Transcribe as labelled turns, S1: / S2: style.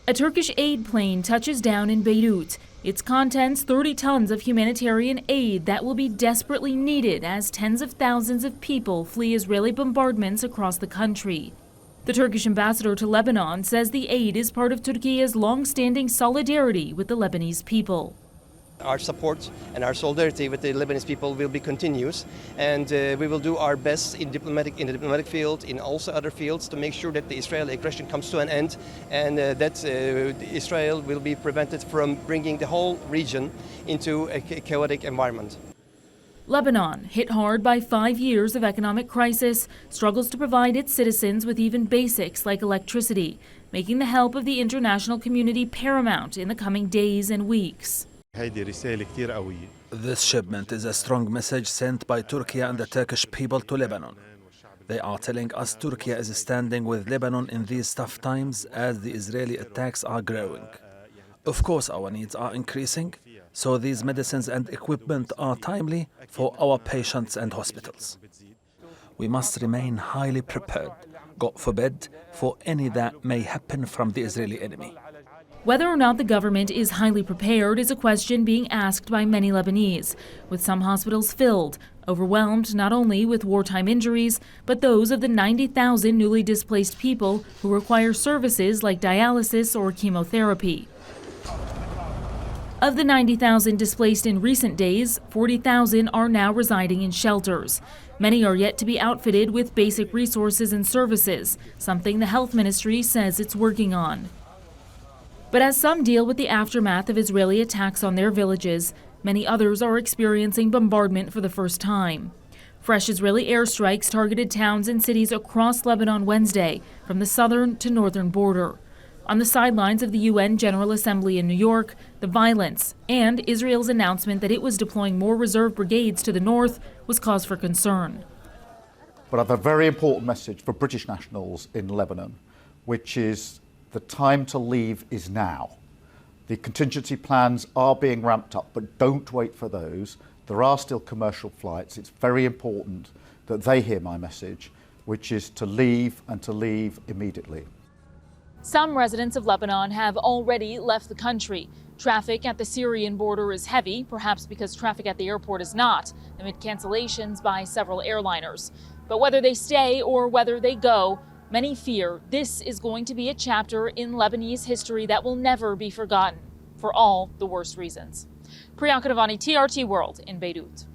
S1: A Turkish aid plane touches down in Beirut. Its contents 30 tons of humanitarian aid that will be desperately needed as tens of thousands of people flee Israeli bombardments across the country. The Turkish ambassador to Lebanon says the aid is part of Türkiye's long-standing solidarity with the Lebanese people.
S2: Our support and our solidarity with the Lebanese people will be continuous, and we will do our best in the diplomatic field, in also other fields, to make sure that the Israeli aggression comes to an end, and that Israel will be prevented from bringing the whole region into a chaotic environment.
S1: Lebanon, hit hard by 5 years of economic crisis, struggles to provide its citizens with even basics like electricity, making the help of the international community paramount in the coming days and weeks.
S3: This shipment is a strong message sent by Türkiye and the Turkish people to Lebanon. They are telling us Türkiye is standing with Lebanon in these tough times as the Israeli attacks are growing. Of course, our needs are increasing, so these medicines and equipment are timely for our patients and hospitals. We must remain highly prepared, God forbid, for any that may happen from the Israeli enemy.
S1: Whether or not the government is highly prepared is a question being asked by many Lebanese, with some hospitals filled, overwhelmed not only with wartime injuries, but those of the 90,000 newly displaced people who require services like dialysis or chemotherapy. Of the 90,000 displaced in recent days, 40,000 are now residing in shelters. Many are yet to be outfitted with basic resources and services, something the health ministry says it's working on. But as some deal with the aftermath of Israeli attacks on their villages, many others are experiencing bombardment for the first time. Fresh Israeli airstrikes targeted towns and cities across Lebanon Wednesday, from the southern to northern border. On the sidelines of the UN General Assembly in New York, the violence and Israel's announcement that it was deploying more reserve brigades to the north was cause for concern.
S4: But I have a very important message for British nationals in Lebanon, which is the time to leave is now. The contingency plans are being ramped up, but don't wait for those. There are still commercial flights. It's very important that they hear my message, which is to leave and to leave immediately.
S1: Some residents of Lebanon have already left the country. Traffic at the Syrian border is heavy, perhaps because traffic at the airport is not, amid cancellations by several airliners. But whether they stay or whether they go, many fear this is going to be a chapter in Lebanese history that will never be forgotten, for all the worst reasons. Priyanka Navani, TRT World in Beirut.